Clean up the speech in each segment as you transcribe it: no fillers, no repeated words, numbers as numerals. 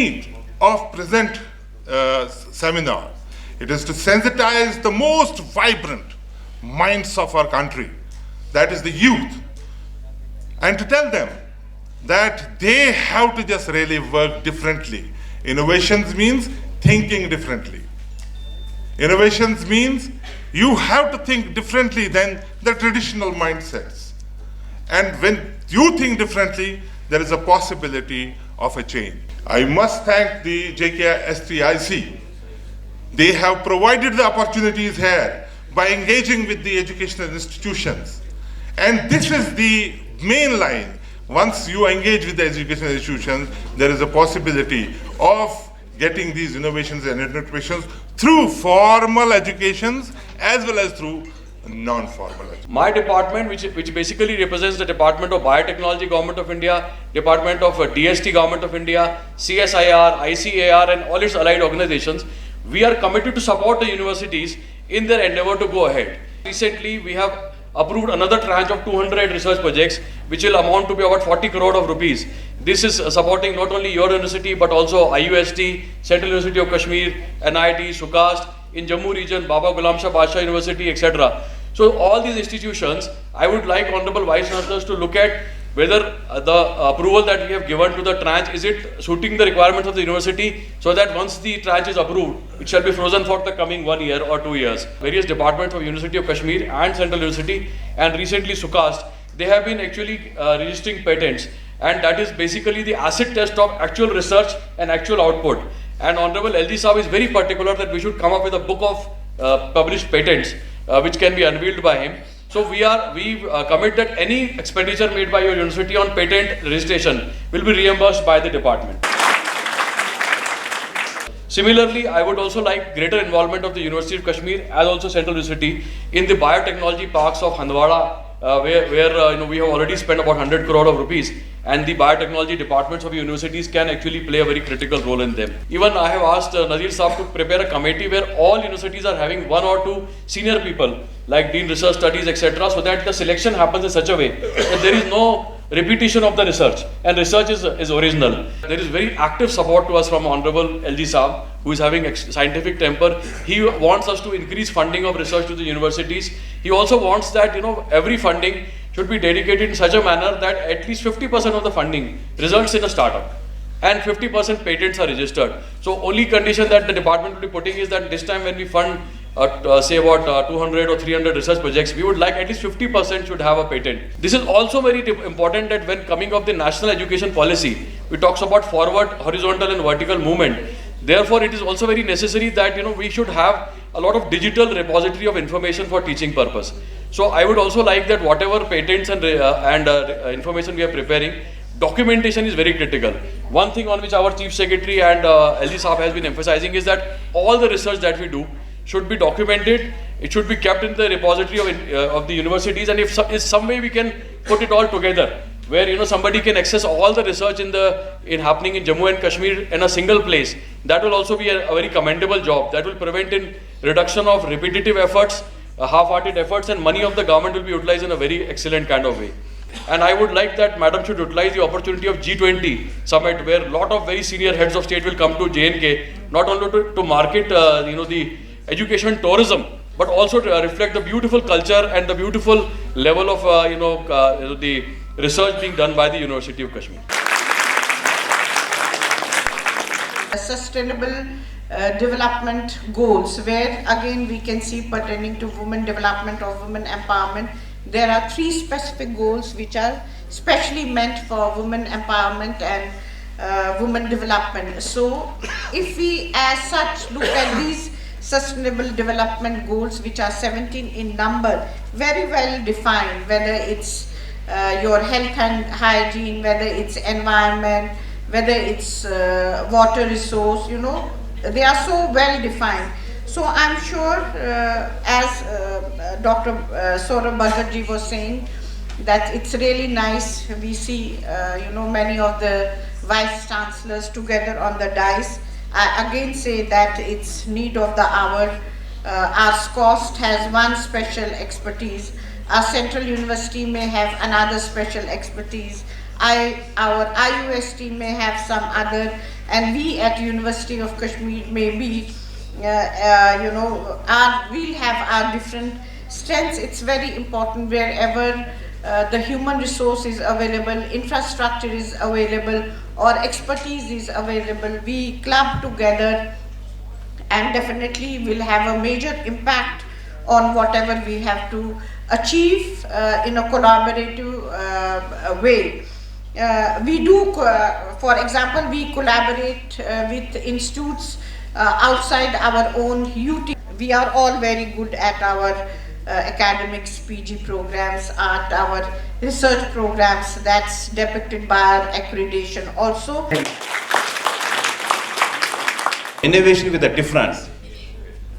need of present seminar. It is to sensitize the most vibrant minds of our country, that is the youth, and to tell them that they have to just really work differently. Innovations means thinking differently. Innovations means you have to think differently than the traditional mindsets. And when you think differently, there is a possibility of a change. I must thank the JKSTIC. They have provided the opportunities here by engaging with the educational institutions. And this is the main line. Once you engage with the educational institutions, there is a possibility of getting these innovations and innovations through formal educations as well as through non-formal education. My department, which basically represents the Department of Biotechnology, Government of India, Department of DST, Government of India, CSIR, ICAR and all its allied organizations, we are committed to support the universities in their endeavor to go ahead. Recently, we have approved another tranche of 200 research projects, which will amount to be about 40 crore of rupees. This is supporting not only your university, but also IUST, Central University of Kashmir, NIT, SUCAST, in Jammu region, Baba Ghulam Shah Badshah University, etc. So all these institutions, I would like Honorable Vice Chancellors to look at whether the approval that we have given to the tranche, is it suiting the requirements of the university, so that once the tranche is approved, it shall be frozen for the coming 1 year or 2 years. Various departments of University of Kashmir and Central University and recently SUCAST, they have been actually registering patents, and that is basically the acid test of actual research and actual output. And Honorable LG Saab is very particular that we should come up with a book of published patents which can be unveiled by him. So we commit that any expenditure made by your university on patent registration will be reimbursed by the department. Similarly, I would also like greater involvement of the University of Kashmir as also Central University in the biotechnology parks of Handwara, where we have already spent about 100 crore of rupees, and the biotechnology departments of universities can actually play a very critical role in them. Even I have asked Nazir Saab to prepare a committee where all universities are having 1 or 2 senior people like Dean Research Studies, etc., so that the selection happens in such a way that there is no repetition of the research and research is original. There is very active support to us from Honorable LG Saab, who is having scientific temper. He wants us to increase funding of research to the universities. He also wants that every funding should be dedicated in such a manner that at least 50% of the funding results in a startup and 50% patents are registered. So only condition that the department will be putting is that this time when we fund say about 200 or 300 research projects, we would like at least 50% should have a patent. This is also very important that when coming of the national education policy, we talks about forward, horizontal and vertical movement. Therefore, it is also very necessary that we should have a lot of digital repository of information for teaching purpose. So I would also like that whatever patents and information we are preparing, documentation is very critical. One thing on which our Chief Secretary and LG Saab has been emphasizing is that all the research that we do should be documented. It should be kept in the repository of the universities, and if some way we can put it all together, where somebody can access all the research in happening in Jammu and Kashmir in a single place, that will also be a very commendable job. That will prevent in reduction of repetitive efforts, half-hearted efforts, and money of the government will be utilized in a very excellent kind of way. And I would like that Madam should utilize the opportunity of G20 summit, where a lot of very senior heads of state will come to JNK, not only to market the education tourism, but also to reflect the beautiful culture and the beautiful level of the research being done by the University of Kashmir. Sustainable development goals, where again we can see pertaining to women development or women empowerment, there are 3 specific goals which are specially meant for women empowerment and women development. So if we as such look at these sustainable development goals, which are 17 in number, very well defined, whether it's your health and hygiene, whether it's environment, whether it's water resource, they are so well defined. So I'm sure as Dr. Saurabh Bhagatji was saying, that it's really nice. We see many of the vice chancellors together on the dais. I again say that it's need of the hour. Our SCOST has one special expertise. Our Central University may have another special expertise. Our IUST may have some other, and we at University of Kashmir maybe we'll have our different strengths. It's very important wherever the human resource is available, infrastructure is available, or expertise is available, we club together and definitely will have a major impact on whatever we have to achieve in a collaborative way. For example, we collaborate with institutes outside our own UT. We are all very good at our academics, PG programs, at our research programs. That's depicted by our accreditation also. Innovation with a difference.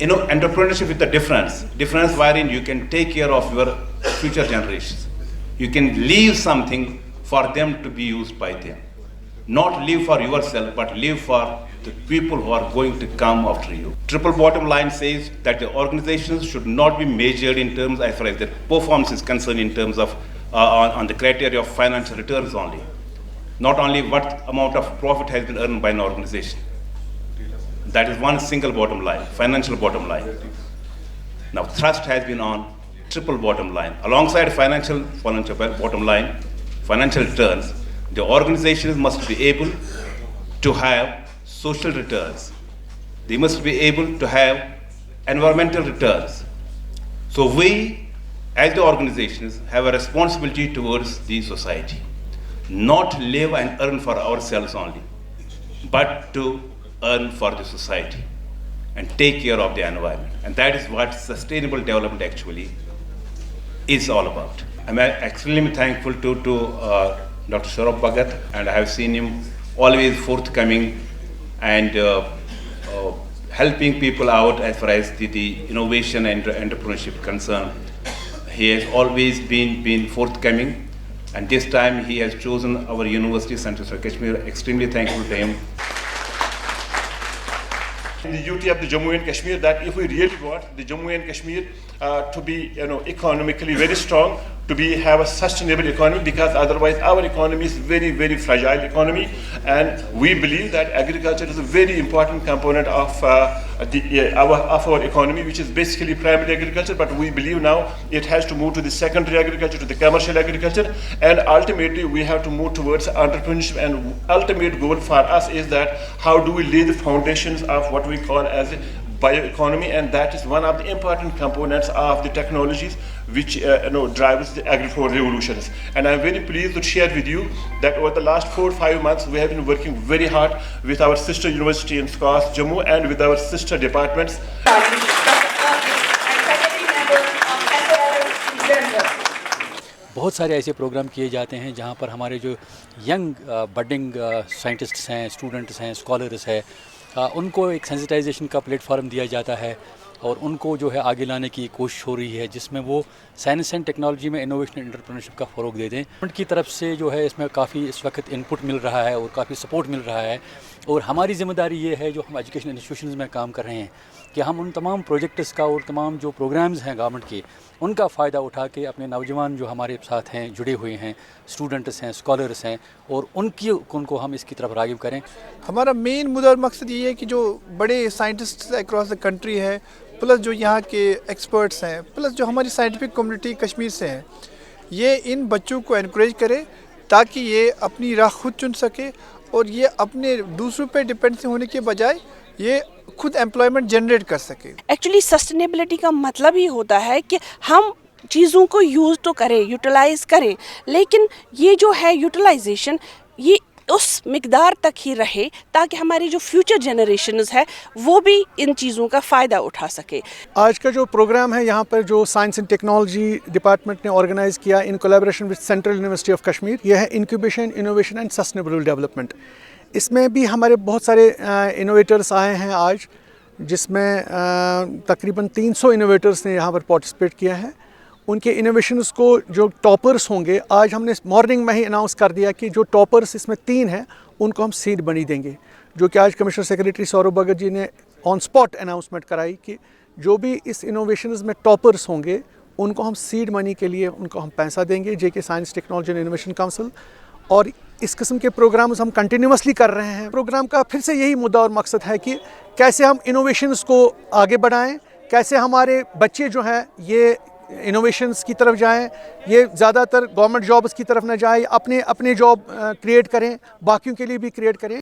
Entrepreneurship with a difference wherein you can take care of your future generations. You can leave something for them to be used by them. Not live for yourself, but live for the people who are going to come after you. Triple bottom line says that the organizations should not be measured in terms as far as their performance is concerned in terms of on the criteria of financial returns only. Not only what amount of profit has been earned by an organization. That is one single bottom line, financial bottom line. Now thrust has been on triple bottom line. Alongside financial bottom line, financial returns, the organizations must be able to have social returns. They must be able to have environmental returns. So we, as the organizations, have a responsibility towards the society. Not live and earn for ourselves only, but to earn for the society and take care of the environment. And that is what sustainable development actually is all about. I'm extremely thankful to Dr. Saurabh Bhagat, and I have seen him always forthcoming and helping people out as far as the innovation and entrepreneurship concerned. He has always been forthcoming, and this time he has chosen our university, Central Kashmir. Extremely thankful to him. The duty of the Jammu and Kashmir, that if we really want the Jammu and Kashmir to be economically very strong, to have a sustainable economy, because otherwise our economy is very, very fragile economy, and we believe that agriculture is a very important component of our economy, which is basically primary agriculture, but we believe now it has to move to the secondary agriculture, to the commercial agriculture, and ultimately we have to move towards entrepreneurship. And ultimate goal for us is that how do we lay the foundations of what we call as a bioeconomy, and that is one of the important components of the technologies which drives the agri-4 revolutions. And I'm very pleased to share with you that over the last 4 or 5 months we have been working very hard with our sister university in SCOS, Jammu, and with our sister departments. बहुत सारे ऐसे programme किए जाते हैं जहाँ पर हमारे जो यंग बडिंग साइंटिस्ट्स हैं, स्टूडेंट्स हैं, स्कॉलर्स हैं, उनको एक सेंसिटाइजेशन का प्लेटफॉर्म दिया जाता है और उनको जो है आगे लाने की कोशिश हो रही है, जिसमें वो साइंस एंड टेक्नोलॉजी में इनोवेशन एंड एंटरप्रेन्योरशिप का फ़रोग दे दें। गवर्नमेंट की तरफ से जो है इसमें काफ़ी इस वक्त इनपुट मिल रहा है और काफ़ी सपोर्ट मिल रहा है, और हमारी ज़िम्मेदारी ये है जो हम एजुकेशन इंस्टीट्यूशंस में काम कर रहे हैं कि हम उन तमाम प्रोजेक्ट्स का और तमाम जो प्रोग्राम्स हैं गवर्नमेंट के, उनका फ़ायदा उठा के अपने नौजवान जो हमारे साथ हैं, जुड़े हुए हैं, स्टूडेंट्स हैं, स्कॉलर्स हैं, और उनको हम इसकी तरफ राग़िब करें। हमारा मेन मुद्दा मकसद ये है कि जो बड़े साइंटिस्ट अक्रॉस द कंट्री है, प्लस जो यहाँ के एक्सपर्ट्स हैं, प्लस जो हमारी साइंटिफिक कम्युनिटी कश्मीर से हैं, ये इन बच्चों को एनकरेज करे ताकि ये अपनी राह खुद चुन सके और ये अपने दूसरों पे डिपेंड होने के बजाय ये खुद एम्प्लॉयमेंट जनरेट कर सके। एक्चुअली सस्टेनेबिलिटी का मतलब ही होता है कि हम चीज़ों को यूज़ तो करें, यूटिलाइज़ करें, लेकिन ये जो है यूटिलाइजेशन ये उस मिकदार तक ही रहे ताकि हमारी जो फ्यूचर जनरेशन्स है वो भी इन चीज़ों का फ़ायदा उठा सके। आज का जो प्रोग्राम है यहाँ पर जो साइंस एंड टेक्नोलॉजी डिपार्टमेंट ने ऑर्गेनाइज़ किया in collaboration with central university of Kashmir, यह है incubation, innovation and sustainable development. इसमें भी हमारे बहुत सारे इनोवेटर्स आए हैं आज, जिसमें तकरीबन 300 इनोवेटर्स ने यहाँ पर पार्टिसिपेट किया है। उनके इनोवेशंस को जो टॉपर्स होंगे, आज हमने मॉर्निंग में ही अनाउंस कर दिया कि जो टॉपर्स इसमें 3 हैं उनको हम सीड मनी देंगे, जो कि आज कमिश्नर सेक्रेटरी सौरभ भगत जी ने ऑन स्पॉट अनाउंसमेंट कराई कि जो भी इस इनोवेशंस में टॉपर्स होंगे उनको हम सीड मनी के लिए उनको हम पैसा देंगे, JK science technology and innovation council. और इस किस्म के प्रोग्राम्स हम कंटिन्यूसली कर रहे हैं। प्रोग्राम का फिर से यही मुद्दा और मकसद है कि कैसे हम इनोवेशंस को आगे बढ़ाएं, कैसे हमारे बच्चे जो हैं ये इनोवेशंस की तरफ जाएं, ये ज़्यादातर गवर्नमेंट जॉब्स की तरफ न जाएं, अपने जॉब क्रिएट करें, बाकियों के लिए भी क्रिएट करें।